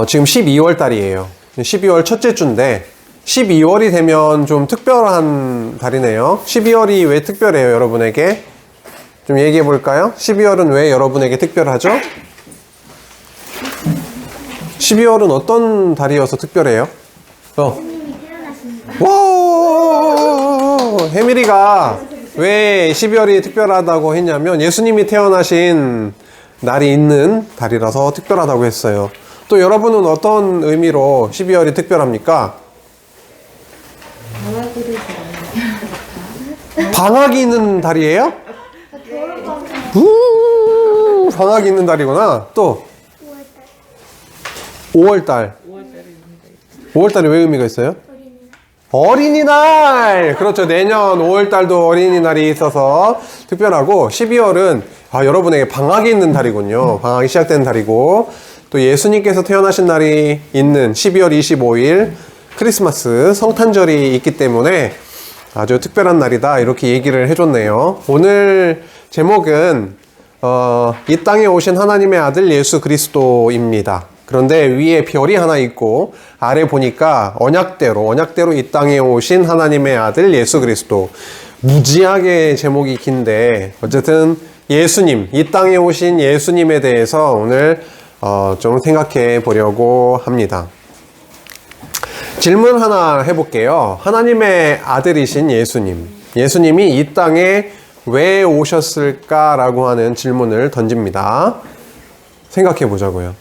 지금 12월 달이에요. 12월 첫째 주인데 12월이 되면 좀 특별한 달이네요. 12월이 왜 특별해요, 여러분에게? 좀 얘기해 볼까요? 12월은 왜 여러분에게 특별하죠? 12월은 어떤 달이어서 특별해요? 예수님이 태어나십니다. 와! 해밀이가 왜 12월이 특별하다고 했냐면 예수님이 태어나신 날이 있는 달이라서 특별하다고 했어요. 또 여러분은 어떤 의미로 12월이 특별합니까? 방학이 있는 달이에요? 방학이 있는 달이구나. 또 5월달. 5월달에 왜 의미가 있어요? 어린이날! 그렇죠. 내년 5월달도 어린이날이 있어서 특별하고 12월은 여러분에게 방학이 있는 달이군요. 방학이 시작되는 달이고 또 예수님께서 태어나신 날이 있는 12월 25일 크리스마스 성탄절이 있기 때문에 아주 특별한 날이다 이렇게 얘기를 해줬네요. 오늘 제목은 이 땅에 오신 하나님의 아들 예수 그리스도입니다. 그런데 위에 별이 하나 있고 아래 보니까 언약대로 이 땅에 오신 하나님의 아들 예수 그리스도. 무지하게 제목이 긴데 어쨌든 예수님, 이 땅에 오신 예수님에 대해서 오늘 좀 생각해 보려고 합니다. 질문 하나 해볼게요. 하나님의 아들이신 예수님, 예수님이 이 땅에 왜 오셨을까라고 하는 질문을 던집니다. 생각해 보자고요.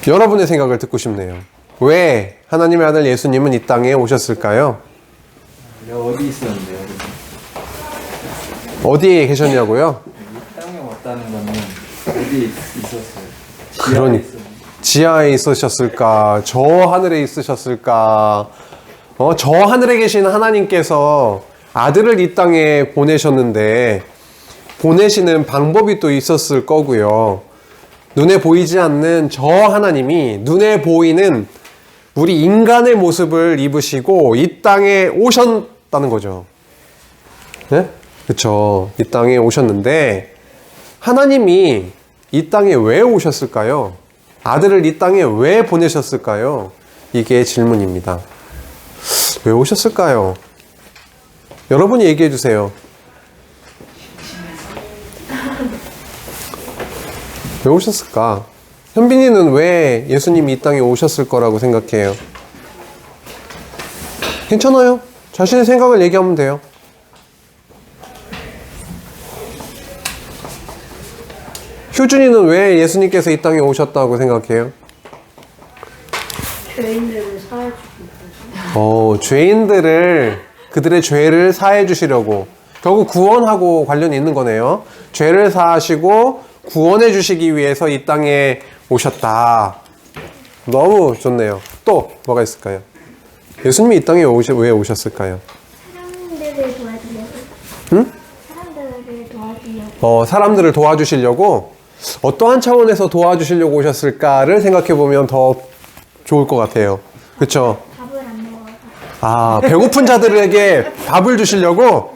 여러분의 생각을 듣고 싶네요. 왜 하나님의 아들 예수님은 이 땅에 오셨을까요? 어디 있었는데요? 어디에 계셨냐고요? 이 땅에 왔다는 거는 어디 있었어요? 그러니 지하에 있으셨을까? 저 하늘에 있으셨을까? 저 하늘에 계신 하나님께서 아들을 이 땅에 보내셨는데 보내시는 방법이 또 있었을 거고요. 눈에 보이지 않는 저 하나님이 눈에 보이는 우리 인간의 모습을 입으시고 이 땅에 오셨다는 거죠. 네? 그렇죠. 이 땅에 오셨는데 하나님이 이 땅에 왜 오셨을까요? 아들을 이 땅에 왜 보내셨을까요? 이게 질문입니다. 왜 오셨을까요? 여러분이 얘기해 주세요. 왜 오셨을까? 현빈이는 왜 예수님이 이 땅에 오셨을 거라고 생각해요? 괜찮아요. 자신의 생각을 얘기하면 돼요. 효준이는 왜 예수님께서 이 땅에 오셨다고 생각해요? 죄인들을 사해주시고 죄인들을 그들의 죄를 사해 주시려고 결국 구원하고 관련이 있는 거네요. 죄를 사하시고 구원해 주시기 위해서 이 땅에 오셨다. 너무 좋네요. 또 뭐가 있을까요? 예수님이 이 땅에 왜 오셨을까요? 사람들을 도와주려고. 응? 사람들을 도와주려고. 사람들을 도와주시려고 어떠한 차원에서 도와주시려고 오셨을까를 생각해 보면 더 좋을 것 같아요. 그렇죠? 밥을 안 먹어서. 배고픈 자들에게 밥을 주시려고?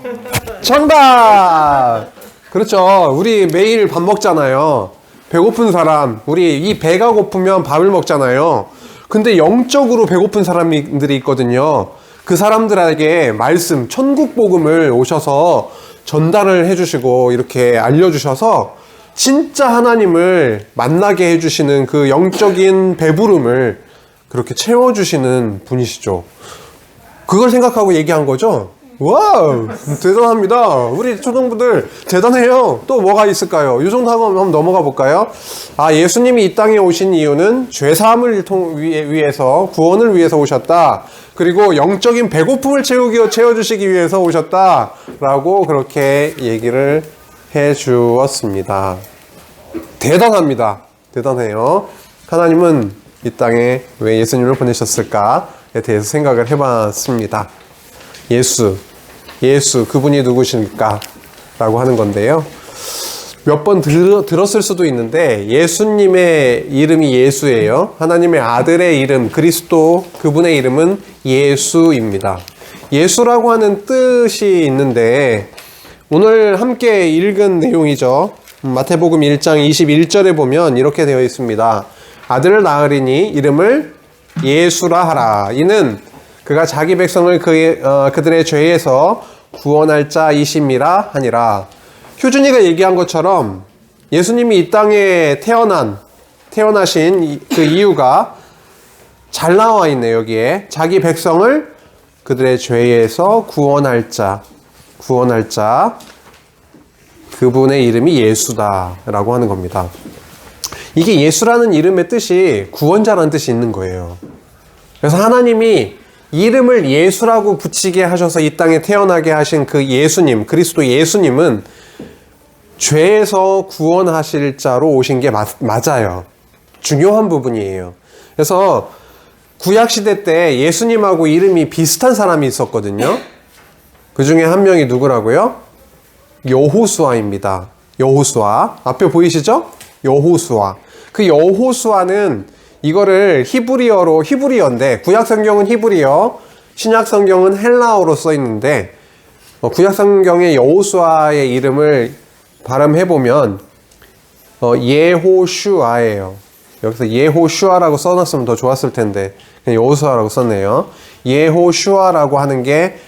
정답! 그렇죠. 우리 매일 밥 먹잖아요. 배고픈 사람, 우리 이 배가 고프면 밥을 먹잖아요. 근데 영적으로 배고픈 사람들이 있거든요. 그 사람들에게 말씀, 천국 복음을 오셔서 전달을 해주시고 이렇게 알려주셔서 진짜 하나님을 만나게 해주시는 그 영적인 배부름을 그렇게 채워주시는 분이시죠. 그걸 생각하고 얘기한 거죠? 와우! 대단합니다. 우리 초등부들 대단해요. 또 뭐가 있을까요? 이 정도 하고 한번 넘어가 볼까요? 예수님이 이 땅에 오신 이유는 죄사함을 위해서, 구원을 위해서 오셨다. 그리고 영적인 배고픔을 채워주시기 위해서 오셨다. 라고 그렇게 얘기를 해 주었습니다. 대단합니다. 대단해요. 하나님은 이 땅에 왜 예수님을 보내셨을까에 대해서 생각을 해봤습니다. 예수 그분이 누구십니까? 라고 하는 건데요. 몇 번 들었을 수도 있는데 예수님의 이름이 예수예요. 하나님의 아들의 이름 그리스도 그분의 이름은 예수입니다. 예수라고 하는 뜻이 있는데 오늘 함께 읽은 내용이죠. 마태복음 1장 21절에 보면 이렇게 되어 있습니다. 아들을 낳으리니 이름을 예수라 하라. 이는 그가 자기 백성을 그들의 죄에서 구원할 자이심이라 하니라. 효준이가 얘기한 것처럼 예수님이 이 땅에 태어나신 그 이유가 잘 나와 있네요. 여기에 자기 백성을 그들의 죄에서 구원할 자, 그분의 이름이 예수다라고 하는 겁니다. 이게 예수라는 이름의 뜻이 구원자라는 뜻이 있는 거예요. 그래서 하나님이 이름을 예수라고 붙이게 하셔서 이 땅에 태어나게 하신 그 예수님, 그리스도 예수님은 죄에서 구원하실 자로 오신 게 맞아요. 중요한 부분이에요. 그래서 구약시대 때 예수님하고 이름이 비슷한 사람이 있었거든요. 그 중에 한 명이 누구라고요? 여호수아입니다. 여호수아. 앞에 보이시죠? 여호수아. 그 여호수아는 이거를 히브리어인데, 구약 성경은 히브리어, 신약 성경은 헬라어로 써 있는데, 구약 성경의 여호수아의 이름을 발음해보면, 예호슈아예요. 여기서 예호슈아라고 써놨으면 더 좋았을 텐데, 그냥 여호수아라고 썼네요. 예호슈아라고 하는 게,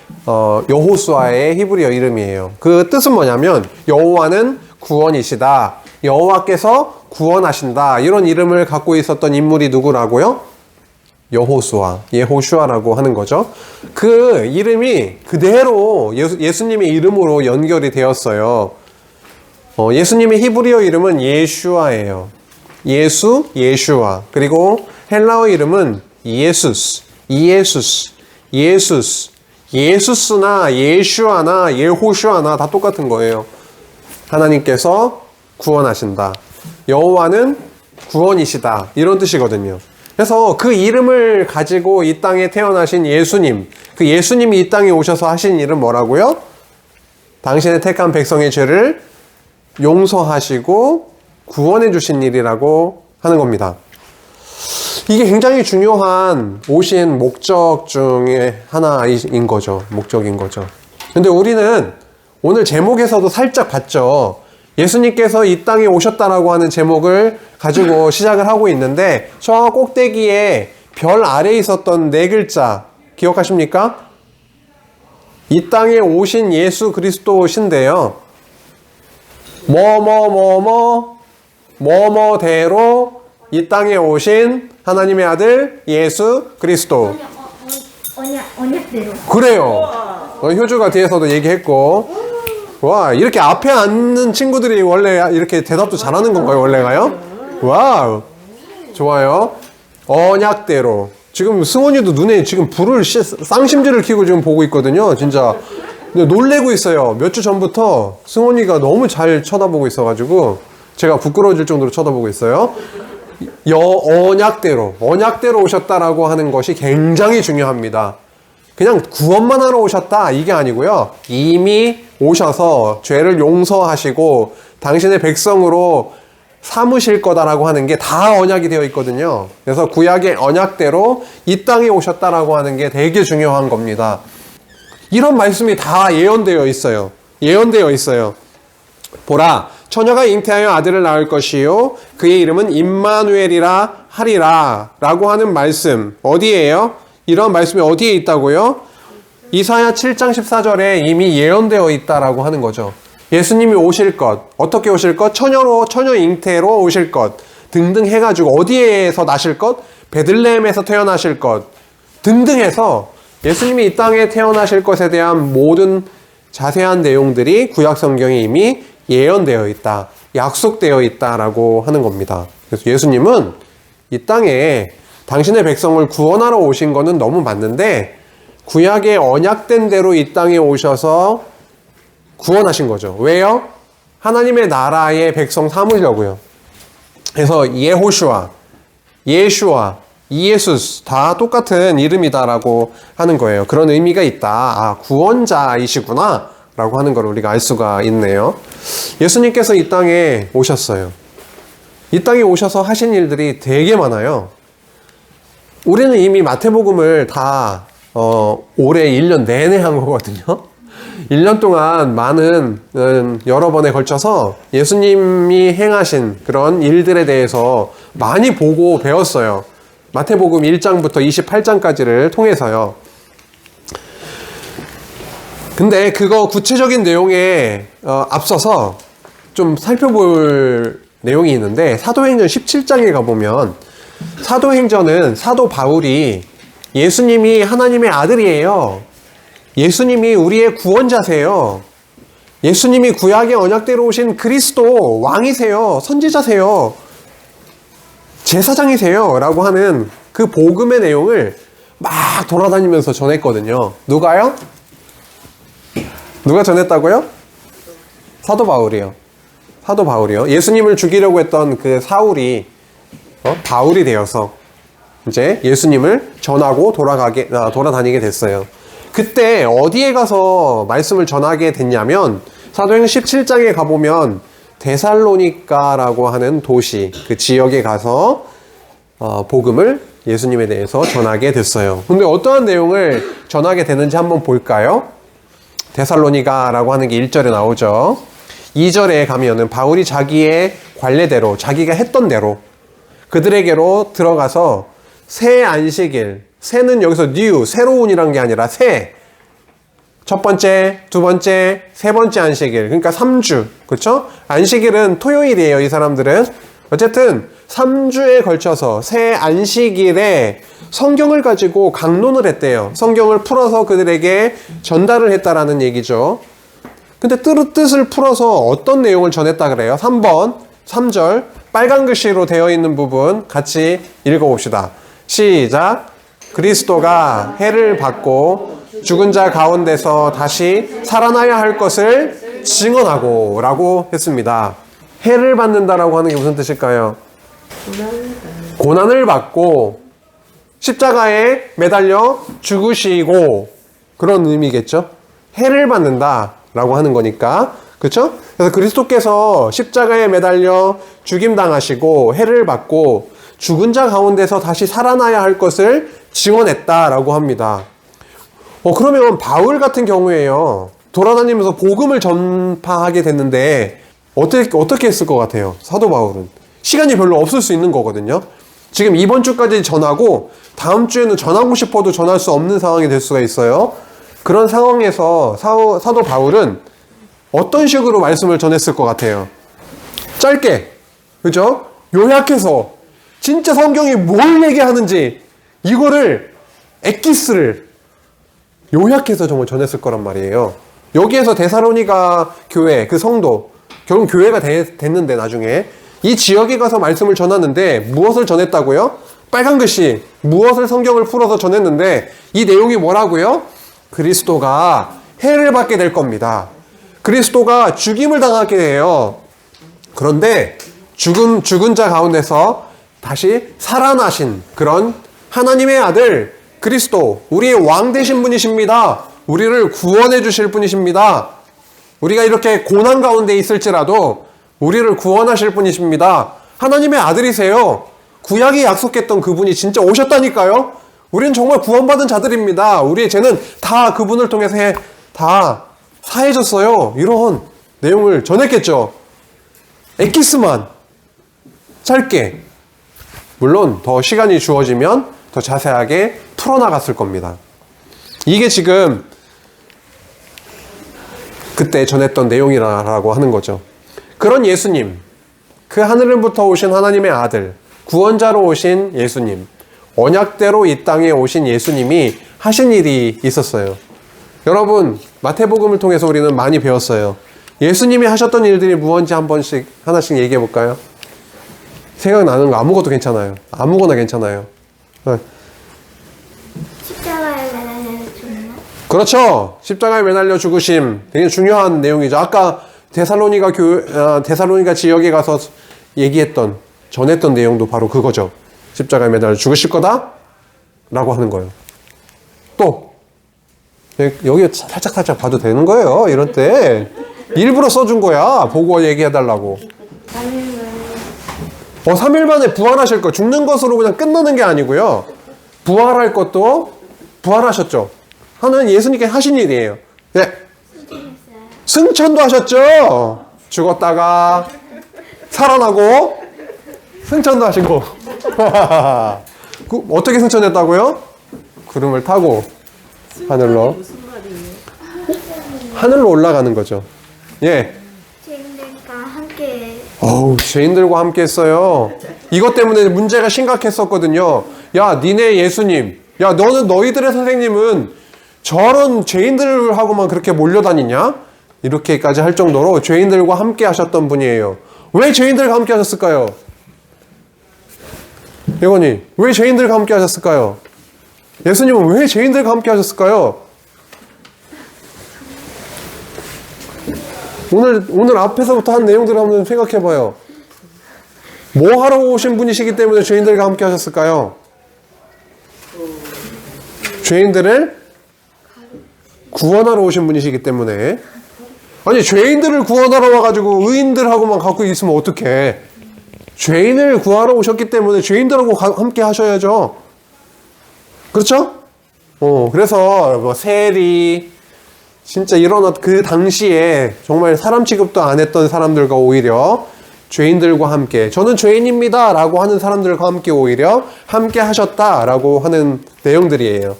여호수아의 히브리어 이름이에요. 그 뜻은 뭐냐면, 여호와는 구원이시다. 여호와께서 구원하신다. 이런 이름을 갖고 있었던 인물이 누구라고요? 여호수아, 예호슈아라고 하는 거죠. 그 이름이 그대로 예수님의 이름으로 연결이 되었어요. 예수님의 히브리어 이름은 예슈아예요. 예슈아. 그리고 헬라어 이름은 예수스나 예슈아나 예호슈아나 다 똑같은 거예요. 하나님께서 구원하신다. 여호와는 구원이시다. 이런 뜻이거든요. 그래서 그 이름을 가지고 이 땅에 태어나신 예수님, 그 예수님이 이 땅에 오셔서 하신 일은 뭐라고요? 당신의 택한 백성의 죄를 용서하시고 구원해 주신 일이라고 하는 겁니다. 이게 굉장히 중요한 오신 목적 중에 하나인 거죠. 목적인 거죠. 근데 우리는 오늘 제목에서도 살짝 봤죠. 예수님께서 이 땅에 오셨다라고 하는 제목을 가지고 시작을 하고 있는데, 저 꼭대기에 별 아래에 있었던 네 글자 기억하십니까? 이 땅에 오신 예수 그리스도신데요. 뭐뭐대로 이 땅에 오신 하나님의 아들 예수 그리스도. 언약대로. 그래요. 효주가 뒤에서도 얘기했고. 와, 이렇게 앞에 앉는 친구들이 원래 이렇게 대답도 잘하는 건가요, 원래가요? 와우. 좋아요. 언약대로. 지금 승원이도 눈에 지금 쌍심지를 켜고 지금 보고 있거든요. 진짜. 놀래고 있어요. 몇 주 전부터 승원이가 너무 잘 쳐다보고 있어가지고 제가 부끄러워질 정도로 쳐다보고 있어요. 언약대로 오셨다라고 하는 것이 굉장히 중요합니다. 그냥 구원만 하러 오셨다 이게 아니고요. 이미 오셔서 죄를 용서하시고 당신의 백성으로 삼으실 거다라고 하는 게 다 언약이 되어 있거든요. 그래서 구약의 언약대로 이 땅에 오셨다라고 하는 게 되게 중요한 겁니다. 이런 말씀이 다 예언되어 있어요. 보라, 처녀가 잉태하여 아들을 낳을 것이요 그의 이름은 임마누엘이라 하리라 라고 하는 말씀 어디예요? 이런 말씀이 어디에 있다고요? 이사야 7장 14절에 이미 예언되어 있다라고 하는 거죠. 예수님이 오실 것, 어떻게 오실 것? 처녀 잉태로 오실 것 등등 해가지고 어디에서 나실 것? 베들레헴에서 태어나실 것 등등 해서 예수님이 이 땅에 태어나실 것에 대한 모든 자세한 내용들이 구약 성경에 이미 예언되어 있다, 약속되어 있다라고 하는 겁니다. 그래서 예수님은 이 땅에 당신의 백성을 구원하러 오신 거는 너무 맞는데 구약의 언약된 대로 이 땅에 오셔서 구원하신 거죠. 왜요? 하나님의 나라의 백성 삼으려고요. 그래서 예호슈아, 예슈아, 이예수스 다 똑같은 이름이다라고 하는 거예요. 그런 의미가 있다. 아, 구원자이시구나 라고 하는 걸 우리가 알 수가 있네요. 예수님께서 이 땅에 오셨어요. 이 땅에 오셔서 하신 일들이 되게 많아요. 우리는 이미 마태복음을 다 올해 1년 내내 한 거거든요. 1년 동안 많은 여러 번에 걸쳐서 예수님이 행하신 그런 일들에 대해서 많이 보고 배웠어요. 마태복음 1장부터 28장까지를 통해서요. 근데 그거 구체적인 내용에 앞서서 좀 살펴볼 내용이 있는데, 사도행전 17장에 가보면, 사도행전은 사도 바울이 예수님이 하나님의 아들이에요. 예수님이 우리의 구원자세요. 예수님이 구약의 언약대로 오신 그리스도 왕이세요. 선지자세요. 제사장이세요. 라고 하는 그 복음의 내용을 막 돌아다니면서 전했거든요. 누가요? 누가 전했다고요? 사도 바울이요. 사도 바울이요. 예수님을 죽이려고 했던 그 사울이 바울이 되어서 이제 예수님을 전하고 돌아다니게 됐어요. 그때 어디에 가서 말씀을 전하게 됐냐면, 사도행 17장에 가보면 데살로니가라고 하는 도시, 그 지역에 가서 복음을, 예수님에 대해서 전하게 됐어요. 근데 어떠한 내용을 전하게 되는지 한번 볼까요? 데살로니가라고 하는 게 1절에 나오죠. 2절에 가면은 바울이 자기의 관례대로, 자기가 했던 대로 그들에게로 들어가서 새 안식일, 새는 여기서 new, 새로운이란 게 아니라 새, 첫 번째, 두 번째, 세 번째 안식일, 그러니까 3주, 그렇죠? 안식일은 토요일이에요, 이 사람들은. 어쨌든 3주에 걸쳐서 새 안식일에 성경을 가지고 강론을 했대요. 성경을 풀어서 그들에게 전달을 했다라는 얘기죠. 근데 뜻을 풀어서 어떤 내용을 전했다 그래요? 3번, 3절, 빨간 글씨로 되어 있는 부분 같이 읽어봅시다. 시작. 그리스도가 해를 받고 죽은 자 가운데서 다시 살아나야 할 것을 증언하고 라고 했습니다. 해를 받는다라고 하는 게 무슨 뜻일까요? 고난을 받고 십자가에 매달려 죽으시고, 그런 의미겠죠. 해를 받는다 라고 하는 거니까, 그렇죠? 그래서 그리스도께서 십자가에 매달려 죽임당하시고 해를 받고 죽은 자 가운데서 다시 살아나야 할 것을 증언했다라고 합니다. 그러면 바울 같은 경우에요, 돌아다니면서 복음을 전파하게 됐는데 어떻게 했을 것 같아요? 사도 바울은 시간이 별로 없을 수 있는 거거든요. 지금 이번 주까지 전하고 다음 주에는 전하고 싶어도 전할 수 없는 상황이 될 수가 있어요. 그런 상황에서 사도 바울은 어떤 식으로 말씀을 전했을 것 같아요? 짧게, 그죠? 요약해서 진짜 성경이 뭘 얘기하는지 이거를 엑기스를 요약해서 정말 전했을 거란 말이에요. 여기에서 데살로니가 교회, 그 성도, 결국 교회가 됐는데 나중에 이 지역에 가서 말씀을 전하는데 무엇을 전했다고요? 빨간 글씨, 무엇을 성경을 풀어서 전했는데 이 내용이 뭐라고요? 그리스도가 해를 받게 될 겁니다. 그리스도가 죽임을 당하게 돼요. 그런데 죽은 자 가운데서 다시 살아나신 그런 하나님의 아들 그리스도, 우리의 왕 되신 분이십니다. 우리를 구원해 주실 분이십니다. 우리가 이렇게 고난 가운데 있을지라도 우리를 구원하실 분이십니다. 하나님의 아들이세요. 구약이 약속했던 그분이 진짜 오셨다니까요. 우리는 정말 구원받은 자들입니다. 우리의 죄는 다 그분을 통해서 다 사해졌어요. 이런 내용을 전했겠죠. 엑기스만 짧게, 물론 더 시간이 주어지면 더 자세하게 풀어나갔을 겁니다. 이게 지금 그때 전했던 내용이라고 하는 거죠. 그런 예수님, 그 하늘로부터 오신 하나님의 아들, 구원자로 오신 예수님, 언약대로 이 땅에 오신 예수님이 하신 일이 있었어요. 여러분, 마태복음을 통해서 우리는 많이 배웠어요. 예수님이 하셨던 일들이 무엇인지 하나씩 얘기해 볼까요? 생각나는 거 아무것도 괜찮아요. 아무거나 괜찮아요. 십자가에 매달려 죽나? 그렇죠. 십자가에 매달려 죽으심, 되게 중요한 내용이죠. 아까 데살로니가 지역에 가서 전했던 내용도 바로 그거죠. 십자가에 매달려 죽으실 거다 라고 하는 거예요. 또 여기 살짝 봐도 되는 거예요. 이럴 때 일부러 써준 거야. 보고 얘기해달라고. 3일 만에 부활하실 거, 죽는 것으로 그냥 끝나는 게 아니고요. 부활할 것도 부활하셨죠. 하는 예수님께 하신 일이에요. 네. 승천도 하셨죠? 죽었다가 살아나고 승천도 하시고 어떻게 승천했다고요? 구름을 타고 하늘로 올라가는 거죠. 예. 죄인들과 함께 죄인들과 함께 했어요. 이것 때문에 문제가 심각했었거든요. 야, 니네 예수님, 야, 너희들의 선생님은 저런 죄인들하고만 그렇게 몰려다니냐? 이렇게까지 할 정도로 죄인들과 함께 하셨던 분이에요. 왜 죄인들과 함께 하셨을까요? 예건이, 왜 죄인들과 함께 하셨을까요? 예수님은 왜 죄인들과 함께 하셨을까요? 오늘 앞에서부터 한 내용들을 한번 생각해 봐요. 뭐 하러 오신 분이시기 때문에 죄인들과 함께 하셨을까요? 죄인들을 구원하러 오신 분이시기 때문에. 아니, 죄인들을 구원하러 와가지고 의인들하고만 갖고 있으면 어떡해. 죄인을 구하러 오셨기 때문에 죄인들하고 함께 하셔야죠. 그렇죠? 그래서 뭐 세리, 진짜 그 당시에 정말 사람 취급도 안 했던 사람들과 오히려 죄인들과 함께, 저는 죄인입니다 라고 하는 사람들과 함께 오히려 함께 하셨다라고 하는 내용들이에요.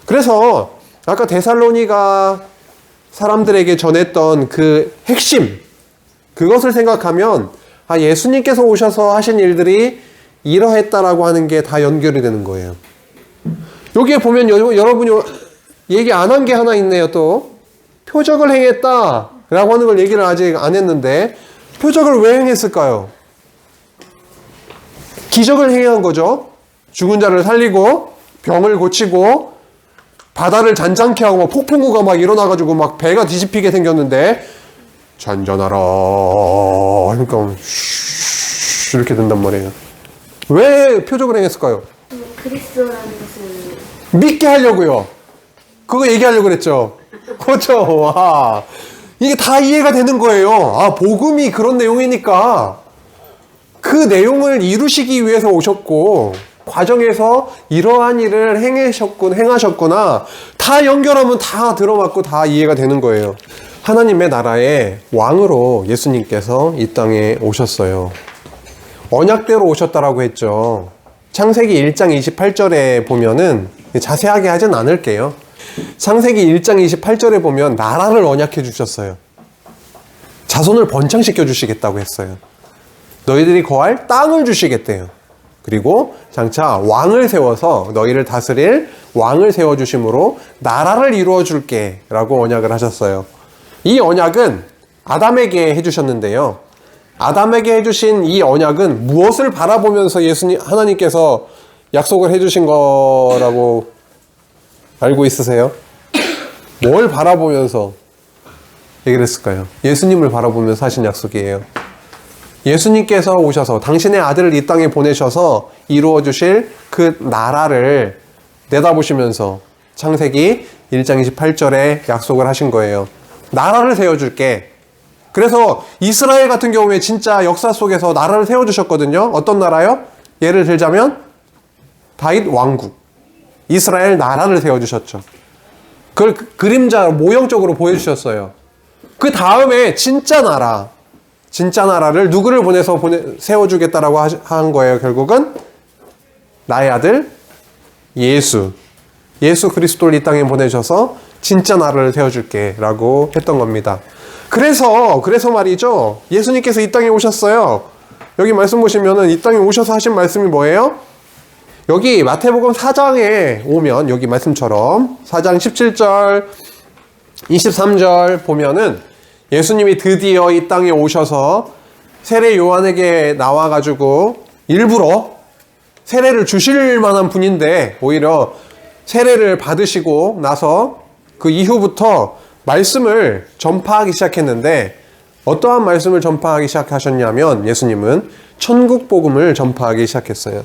그래서 아까 데살로니가 사람들에게 전했던 그 핵심, 그것을 생각하면 예수님께서 오셔서 하신 일들이 이러했다라고 하는 게 다 연결이 되는 거예요. 여기에 보면 여러분이 얘기 안 한 게 하나 있네요. 또 표적을 행했다 라고 하는 걸 얘기를 아직 안 했는데, 표적을 왜 행했을까요? 기적을 행한 거죠. 죽은 자를 살리고 병을 고치고 바다를 잔잔케 하고 막 폭풍우가 막 일어나가지고 막 배가 뒤집히게 생겼는데 잔잔하라 그러니까 이렇게 된단 말이에요. 왜 표적을 행했을까요? 그리스도라는 것을 믿게 하려고요. 그거 얘기하려고 그랬죠. 그렇죠. 와, 이게 다 이해가 되는 거예요. 복음이 그런 내용이니까 그 내용을 이루시기 위해서 오셨고, 과정에서 이러한 일을 행하셨구나. 다 연결하면 다 들어맞고 다 이해가 되는 거예요. 하나님의 나라의 왕으로 예수님께서 이 땅에 오셨어요. 언약대로 오셨다라고 했죠. 창세기 1장 28절에 보면은, 자세하게 하진 않을게요. 창세기 1장 28절에 보면 나라를 언약해 주셨어요. 자손을 번창시켜 주시겠다고 했어요. 너희들이 거할 땅을 주시겠대요. 그리고 장차 왕을 세워서 너희를 다스릴 왕을 세워주심으로 나라를 이루어 줄게 라고 언약을 하셨어요. 이 언약은 아담에게 해주셨는데요. 아담에게 해주신 이 언약은 무엇을 바라보면서 하나님께서 약속을 해주신 거라고 알고 있으세요? 뭘 바라보면서 얘기를 했을까요? 예수님을 바라보면서 하신 약속이에요. 예수님께서 오셔서 당신의 아들을 이 땅에 보내셔서 이루어 주실 그 나라를 내다보시면서 창세기 1장 28절에 약속을 하신 거예요. 나라를 세워줄게. 그래서 이스라엘 같은 경우에 진짜 역사 속에서 나라를 세워주셨거든요. 어떤 나라요? 예를 들자면 다윗 왕국, 이스라엘 나라를 세워주셨죠. 그걸 그림자 모형적으로 보여주셨어요. 그 다음에 진짜 나라를 누구를 보내서 세워주겠다라고 한 거예요. 결국은 나의 아들 예수 그리스도를 이 땅에 보내셔서 진짜 나라를 세워줄게 라고 했던 겁니다. 그래서 말이죠, 예수님께서 이 땅에 오셨어요. 여기 말씀 보시면은 이 땅에 오셔서 하신 말씀이 뭐예요? 여기 마태복음 4장에 오면 여기 말씀처럼 4장 17절 23절 보면은 예수님이 드디어 이 땅에 오셔서 세례 요한에게 나와가지고 일부러 세례를 주실 만한 분인데, 오히려 세례를 받으시고 나서 그 이후부터 말씀을 전파하기 시작했는데, 어떠한 말씀을 전파하기 시작하셨냐면 예수님은 천국 복음을 전파하기 시작했어요.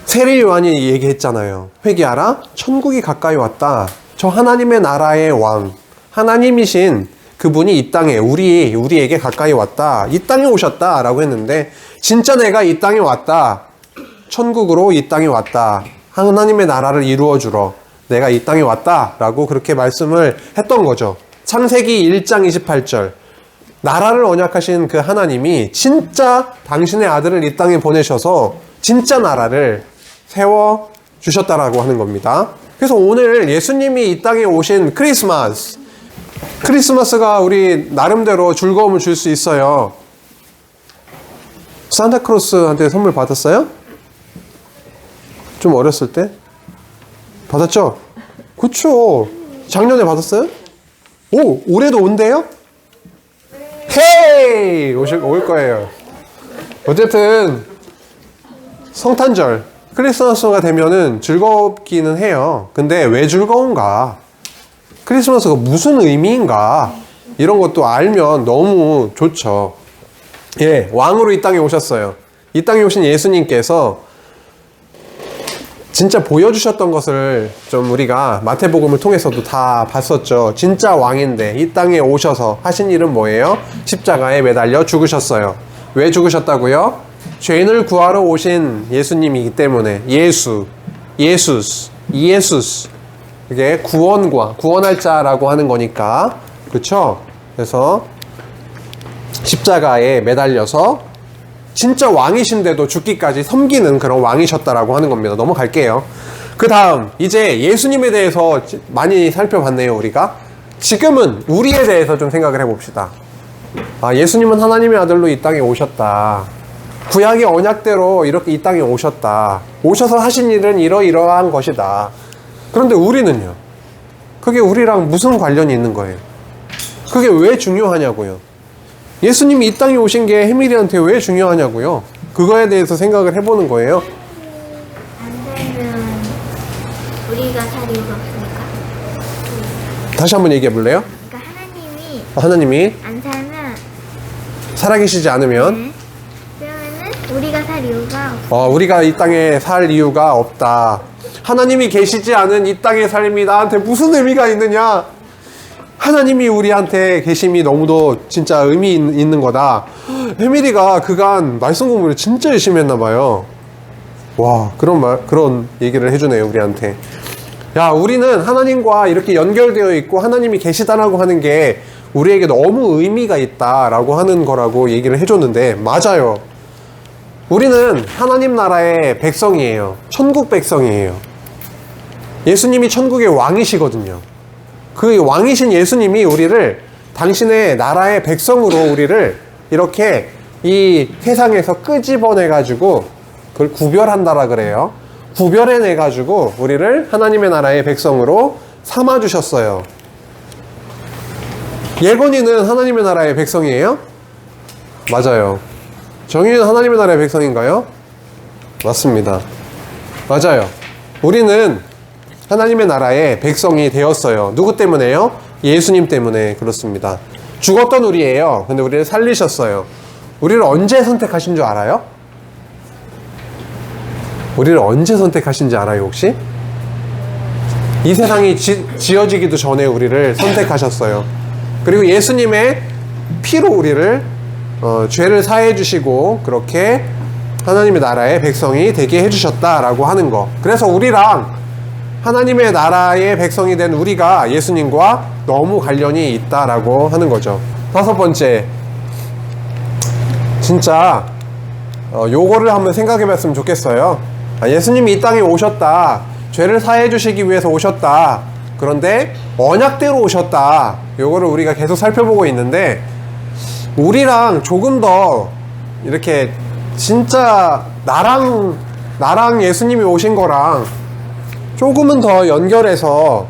세례 요한이 얘기했잖아요. 회개하라, 천국이 가까이 왔다. 저 하나님의 나라의 왕, 하나님이신 그분이 이 땅에 우리에게 가까이 왔다. 이 땅에 오셨다 라고 했는데, 진짜 내가 이 땅에 왔다. 천국으로 이 땅에 왔다. 하나님의 나라를 이루어 주러 내가 이 땅에 왔다 라고 그렇게 말씀을 했던 거죠. 창세기 1장 28절. 나라를 언약하신 그 하나님이 진짜 당신의 아들을 이 땅에 보내셔서 진짜 나라를 세워 주셨다라고 하는 겁니다. 그래서 오늘 예수님이 이 땅에 오신 크리스마스가 우리 나름대로 즐거움을 줄 수 있어요. 산타크로스한테 선물 받았어요? 좀 어렸을 때? 받았죠? 그쵸. 작년에 받았어요? 오, 올해도 온대요? 헤이! 올 거예요. 어쨌든, 성탄절, 크리스마스가 되면은 즐겁기는 해요. 근데 왜 즐거운가? 크리스마스가 무슨 의미인가? 이런 것도 알면 너무 좋죠. 예, 왕으로 이 땅에 오셨어요. 이 땅에 오신 예수님께서 진짜 보여주셨던 것을 좀 우리가 마태복음을 통해서도 다 봤었죠. 진짜 왕인데 이 땅에 오셔서 하신 일은 뭐예요? 십자가에 매달려 죽으셨어요. 왜 죽으셨다고요? 죄인을 구하러 오신 예수님이기 때문에. 예수스. 그게 구원할 자라고 하는 거니까. 그쵸? 그래서 십자가에 매달려서 진짜 왕이신데도 죽기까지 섬기는 그런 왕이셨다라고 하는 겁니다. 넘어갈게요. 그 다음 이제 예수님에 대해서 많이 살펴봤네요. 우리가 지금은 우리에 대해서 좀 생각을 해봅시다. 예수님은 하나님의 아들로 이 땅에 오셨다. 구약의 언약대로 이렇게 이 땅에 오셨다. 오셔서 하신 일은 이러이러한 것이다. 그런데 우리는요, 그게 우리랑 무슨 관련이 있는 거예요? 그게 왜 중요하냐고요? 예수님이 이 땅에 오신 게 해밀이한테 왜 중요하냐고요? 그거에 대해서 생각을 해보는 거예요. 안 되면 우리가 살 이유가 없으니까. 다시 한번 얘기해 볼래요? 그러니까 하나님이 안 살면, 살아계시지 않으면 네. 그러면은 우리가 살 이유가 없어. 우리가 이 땅에 살 이유가 없다. 하나님이 계시지 않은 이 땅의 삶이 나한테 무슨 의미가 있느냐? 하나님이 우리한테 계심이 너무도 진짜 의미 있는 거다. 해밀이가 그간 말씀 공부를 진짜 열심히 했나 봐요. 와, 그런 얘기를 해주네요, 우리한테. 야, 우리는 하나님과 이렇게 연결되어 있고 하나님이 계시다라고 하는 게 우리에게 너무 의미가 있다라고 하는 거라고 얘기를 해줬는데, 맞아요. 우리는 하나님 나라의 백성이에요. 천국 백성이에요. 예수님이 천국의 왕이시거든요. 그 왕이신 예수님이 우리를 당신의 나라의 백성으로 우리를 이렇게 이 세상에서 끄집어내가지고 그걸 구별한다라 그래요. 구별해내가지고 우리를 하나님의 나라의 백성으로 삼아주셨어요. 예건이는 하나님의 나라의 백성이에요? 맞아요. 정희는 하나님의 나라의 백성인가요? 맞습니다. 맞아요. 우리는 하나님의 나라의 백성이 되었어요. 누구 때문에요? 예수님 때문에 그렇습니다. 죽었던 우리예요. 근데 우리를 살리셨어요. 우리를 언제 선택하신 줄 알아요? 우리를 언제 선택하신지 알아요, 혹시? 이 세상이 지어지기도 전에 우리를 선택하셨어요. 그리고 예수님의 피로 우리를 죄를 사해 주시고 그렇게 하나님의 나라의 백성이 되게 해주셨다라고 하는 거. 그래서 우리랑 하나님의 나라의 백성이 된 우리가 예수님과 너무 관련이 있다라고 하는 거죠. 다섯 번째, 진짜 요거를 한번 생각해 봤으면 좋겠어요. 예수님이 이 땅에 오셨다. 죄를 사해 주시기 위해서 오셨다. 그런데 언약대로 오셨다. 요거를 우리가 계속 살펴보고 있는데, 우리랑 조금 더 이렇게 진짜 나랑 예수님이 오신 거랑 조금은 더 연결해서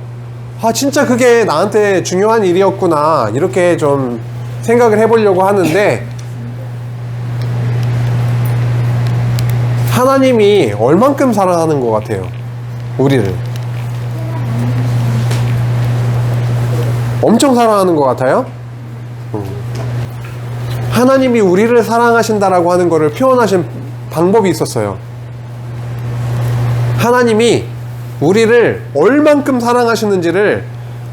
진짜 그게 나한테 중요한 일이었구나 이렇게 좀 생각을 해보려고 하는데, 하나님이 얼만큼 사랑하는 것 같아요, 우리를? 엄청 사랑하는 것 같아요? 하나님이 우리를 사랑하신다라고 하는 것을 표현하신 방법이 있었어요. 하나님이 우리를 얼만큼 사랑하시는지를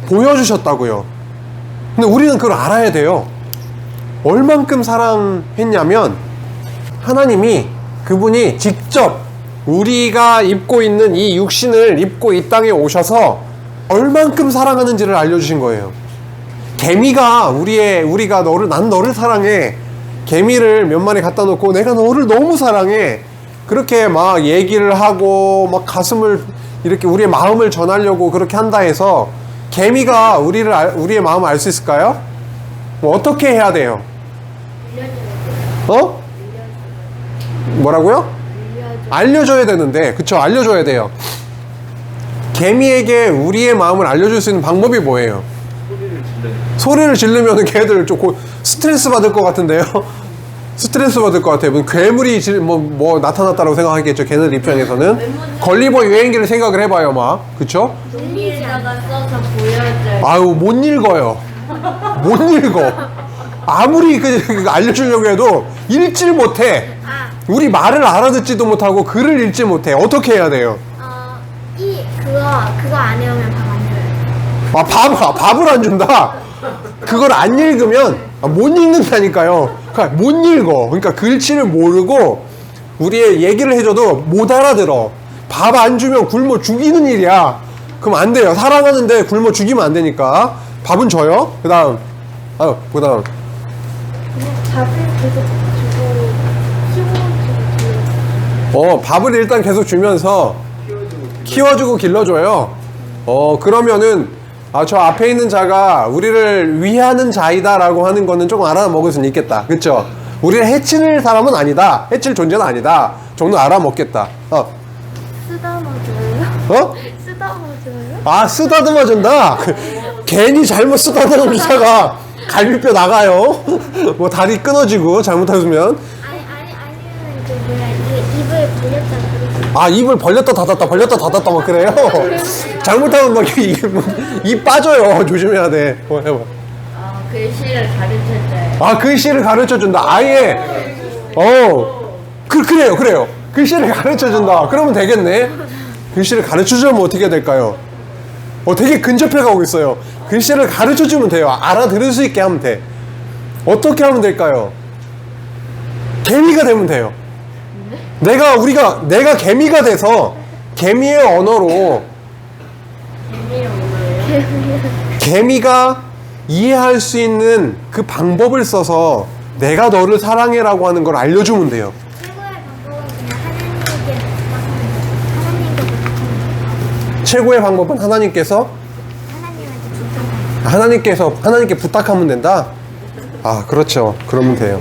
보여주셨다고요. 근데 우리는 그걸 알아야 돼요. 얼만큼 사랑했냐면, 하나님이 그분이 직접 우리가 입고 있는 이 육신을 입고 이 땅에 오셔서 얼만큼 사랑하는지를 알려주신 거예요. 개미가 우리가 난 너를 사랑해. 개미를 몇 마리 갖다 놓고 내가 너를 너무 사랑해. 그렇게 막 얘기를 하고 막 가슴을 이렇게 우리의 마음을 전하려고 그렇게 한다 해서 개미가 우리의 마음을 알 수 있을까요? 뭐 어떻게 해야 돼요? 어? 뭐라고요? 알려줘야 되는데, 그쵸? 알려줘야 돼요. 개미에게 우리의 마음을 알려줄 수 있는 방법이 뭐예요? 소리를 지르면 걔들 좀 스트레스 받을 것 같은데요? 스트레스 받을 것 같아요. 괴물이 뭐 나타났다고 생각하겠죠. 걔네들 입장에서는. 걸리버 유행기를 생각을 해봐요, 막. 그쵸? 종이에다가 써서 보여줘요. 아유, 못 읽어요. 못 읽어. 아무리 알려주려고 해도 읽질 못해. 우리 말을 알아듣지도 못하고 글을 읽지 못해. 어떻게 해야 돼요? 그거 안 해오면 밥 안 줘요. 밥을 안 준다? 그걸 안 읽으면 못 읽는다니까요. 그러니까 못 읽어. 그러니까 글씨를 모르고 우리의 얘기를 해줘도 못 알아들어. 밥 안 주면 굶어 죽이는 일이야. 그럼 안 돼요. 사랑하는데 굶어 죽이면 안 되니까. 밥은 줘요. 그 다음. 그냥 밥을 계속 주고 키워주고 밥을 일단 계속 주면서 키워주고 길러줘요. 그러면은 저 앞에 있는 자가 우리를 위하는 자이다라고 하는 거는 조금 알아먹을 수는 있겠다. 그쵸? 우리를 해칠 사람은 아니다. 해칠 존재는 아니다. 정도 알아먹겠다. 쓰다듬어줘요? 쓰다듬어줘요? 쓰다듬어 준다? 괜히 잘못 쓰다듬은 기사가 갈비뼈 나가요. 뭐 다리 끊어지고 잘못하면. 아니면 입을 벌렸다. 입을 벌렸다 닫았다 벌렸다 닫았다 막 그래요? 잘못하면 막 입 빠져요. 조심해야 돼. 해봐. 글씨를 가르쳐줘요. 글씨를 가르쳐 준다. 아예. 그래요. 글씨를 가르쳐 준다. 그러면 되겠네. 글씨를 가르쳐 주면 어떻게 될까요? 되게 근접해 가고 있어요. 글씨를 가르쳐 주면 돼요. 알아들을 수 있게 하면 돼. 어떻게 하면 될까요? 개미가 되면 돼요. 내가 개미가 돼서 개미의 언어로 개미가 이해할 수 있는 그 방법을 써서 내가 너를 사랑해라고 하는 걸 알려주면 돼요. 최고의 방법은 그냥 하나님께 부탁하는 최고의 방법은 하나님께 부탁하면 된다. 그렇죠. 그러면 돼요.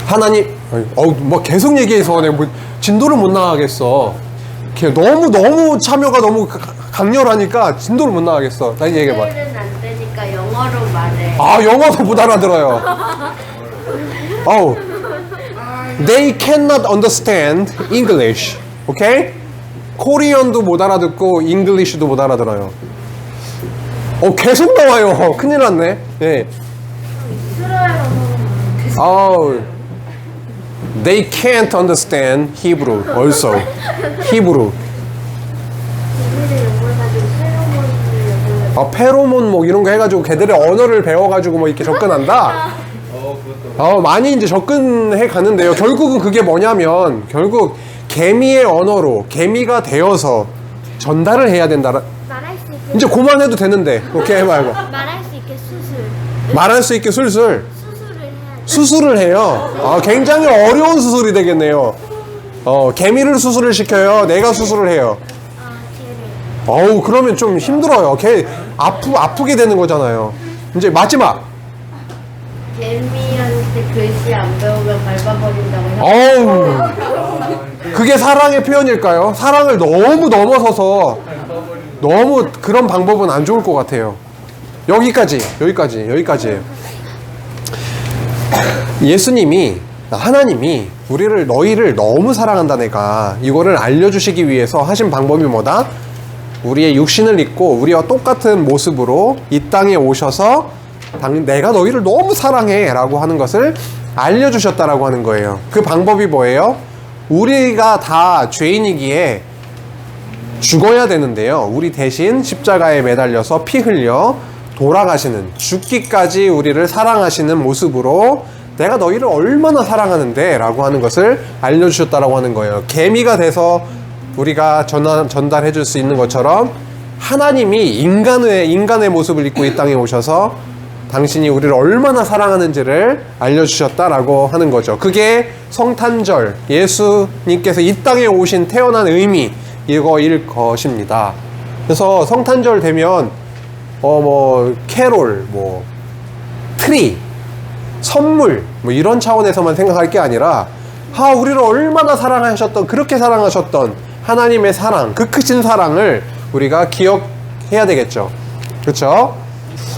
하나님, 뭐 계속 얘기해서 내가 뭐 진도를 못 나가겠어. 너무 참여가 너무 강렬하니까 진도를 못 나가겠어. 나 얘기해봐. 거예요. 안 되니까 영어로 말해. 영어도 못 알아들어요. They cannot understand English. 오케이? 코리안도 못 알아듣고 잉글리시도 못 알아들어요. 계속 나와요. 큰일 났네. 예. They can't understand Hebrew also. Hebrew. 페로몬 뭐 이런 거 해가지고 걔들의 언어를 배워가지고 뭐 이렇게 접근한다. 많이 이제 접근해 가는데요. 결국은 그게 뭐냐면 결국 개미의 언어로 개미가 되어서 전달을 해야 된다. 말할 수 있게 이제 그만해도 되는데. 오케이 해봐요. 말할 수 있게 수술. 말할 수 있게 술술 수술을 해야 돼. 수술을 해요. 굉장히 어려운 수술이 되겠네요. 개미를 수술을 시켜요. 내가 수술을 해요. 걔를. 그러면 좀 힘들어요. 걔 아프게 되는 거잖아요. 이제 마지막. 개미한테 글씨 안 배우면 밟아버린다고 그게 사랑의 표현일까요? 사랑을 너무 넘어서서 너무 그런 방법은 안 좋을 것 같아요. 여기까지예요. 예수님이 하나님이 너희를 너무 사랑한다 내가 이거를 알려주시기 위해서 하신 방법이 뭐다? 우리의 육신을 입고 우리와 똑같은 모습으로 이 땅에 오셔서 내가 너희를 너무 사랑해 라고 하는 것을 알려주셨다라고 하는 거예요. 그 방법이 뭐예요? 우리가 다 죄인이기에 죽어야 되는데요. 우리 대신 십자가에 매달려서 피 흘려 돌아가시는 죽기까지 우리를 사랑하시는 모습으로 내가 너희를 얼마나 사랑하는데 라고 하는 것을 알려주셨다라고 하는 거예요. 개미가 돼서 우리가 전달해 줄 수 있는 것처럼 하나님이 인간의 모습을 입고 이 땅에 오셔서 당신이 우리를 얼마나 사랑하는지를 알려주셨다라고 하는 거죠. 그게 성탄절, 예수님께서 이 땅에 오신 태어난 의미, 이거일 것입니다. 그래서 성탄절 되면 캐롤, 트리, 선물 이런 차원에서만 생각할 게 아니라 우리를 얼마나 사랑하셨던, 그렇게 사랑하셨던 하나님의 사랑, 그 크신 사랑을 우리가 기억해야 되겠죠. 그렇죠?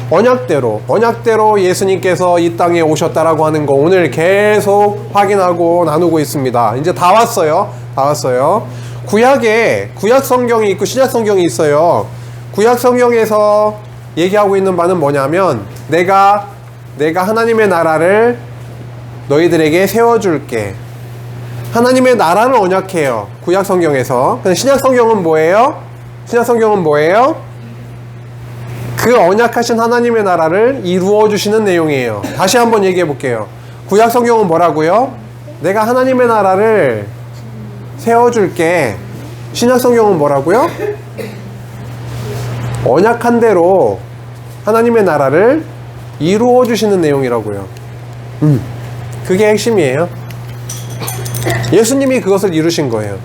언약대로 예수님께서 이 땅에 오셨다라고 하는 거 오늘 계속 확인하고 나누고 있습니다. 이제 다 왔어요. 구약 성경이 있고 신약 성경이 있어요. 구약 성경에서 얘기하고 있는 바는 뭐냐면 내가 하나님의 나라를 너희들에게 세워줄게. 하나님의 나라를 언약해요. 구약 성경에서. 근데 신약 성경은 뭐예요? 그 언약하신 하나님의 나라를 이루어 주시는 내용이에요. 다시 한번 얘기해 볼게요. 구약 성경은 뭐라고요? 내가 하나님의 나라를 세워줄게. 신약 성경은 뭐라고요? 언약한 대로 하나님의 나라를 이루어 주시는 내용이라고요. 그게 핵심이에요. 예수님이 그것을 이루신 거예요.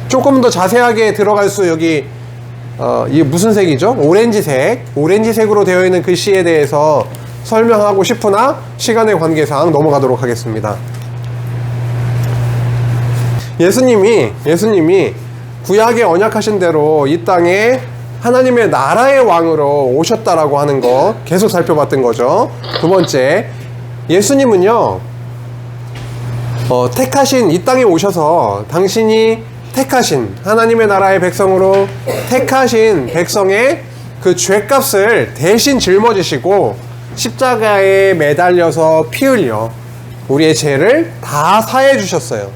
조금 더 자세하게 들어갈 수 이게 무슨 색이죠? 오렌지색으로 되어 있는 글씨에 대해서 설명하고 싶으나 시간의 관계상 넘어가도록 하겠습니다. 예수님이 구약에 언약하신 대로 이 땅에 하나님의 나라의 왕으로 오셨다라고 하는 거 계속 살펴봤던 거죠. 두 번째, 예수님은요 이 땅에 오셔서 당신이 택하신 하나님의 나라의 백성으로 택하신 백성의 그 죄값을 대신 짊어지시고 십자가에 매달려서 피 흘려 우리의 죄를 다 사해 주셨어요.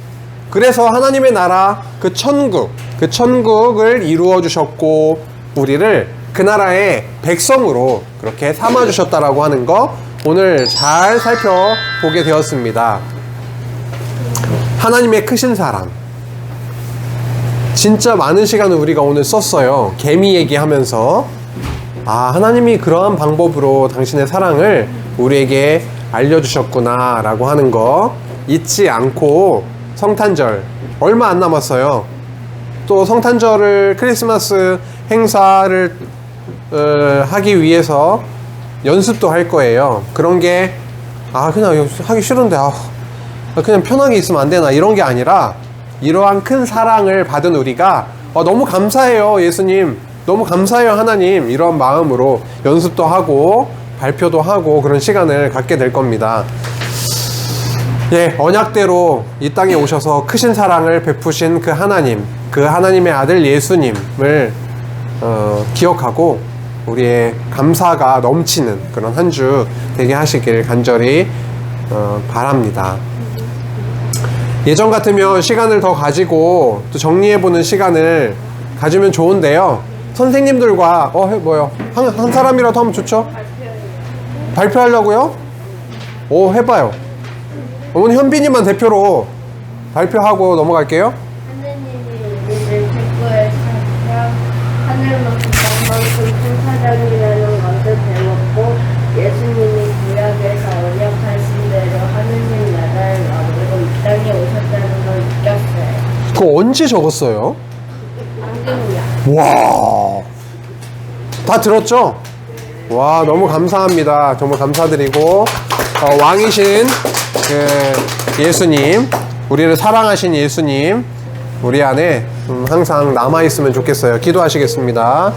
그래서 하나님의 나라 그 천국을 이루어 주셨고 우리를 그 나라의 백성으로 그렇게 삼아 주셨다라고 하는 거 오늘 잘 살펴보게 되었습니다. 하나님의 크신 사랑, 진짜 많은 시간을 우리가 오늘 썼어요. 개미 얘기하면서 하나님이 그러한 방법으로 당신의 사랑을 우리에게 알려주셨구나 라고 하는 거 잊지 않고 성탄절 얼마 안 남았어요. 또 성탄절을 크리스마스 행사를 하기 위해서 연습도 할 거예요. 그런 게 그냥 하기 싫은데 그냥 편하게 있으면 안 되나 이런 게 아니라 이러한 큰 사랑을 받은 우리가 너무 감사해요 예수님, 너무 감사해요 하나님, 이런 마음으로 연습도 하고 발표도 하고 그런 시간을 갖게 될 겁니다. 언약대로 이 땅에 오셔서 크신 사랑을 베푸신 그 하나님의 아들 예수님을 기억하고 우리의 감사가 넘치는 그런 한 주 되게 하시길 간절히 바랍니다. 예전 같으면 시간을 더 가지고 또 정리해보는 시간을 가지면 좋은데요. 선생님들과 한 사람이라도 하면 좋죠? 발표하려고요? 해봐요. 어머니 현빈이만 대표로 발표하고 넘어갈게요. 하느님이 우리를 대구에 사랑 하늘만큼 땅만큼 큰 사랑이라는 것을 배웠고 예수님이 구약에서 언약하신 대로 하느님 나라의 왕으로 이 땅에 오셨다는 걸 느꼈어요. 그거 언제 적었어요? 안경이야. 와, 다 들었죠? 와, 너무 감사합니다. 정말 감사드리고 왕이신 그 예수님, 우리를 사랑하신 예수님 우리 안에 항상 남아있으면 좋겠어요. 기도하시겠습니다.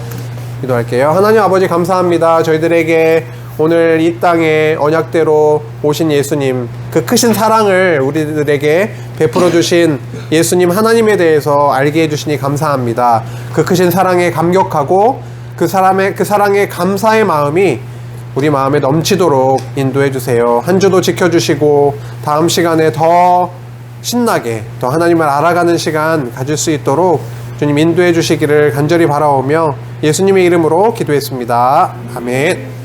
기도할게요. 하나님 아버지 감사합니다. 저희들에게 오늘 이 땅에 언약대로 오신 예수님, 그 크신 사랑을 우리들에게 베풀어 주신 예수님 하나님에 대해서 알게 해주시니 감사합니다. 그 크신 사랑에 감격하고 그 사랑에 감사의 마음이 우리 마음에 넘치도록 인도해 주세요. 한 주도 지켜주시고 다음 시간에 더 신나게 더 하나님을 알아가는 시간 가질 수 있도록 주님 인도해 주시기를 간절히 바라오며 예수님의 이름으로 기도했습니다. 아멘.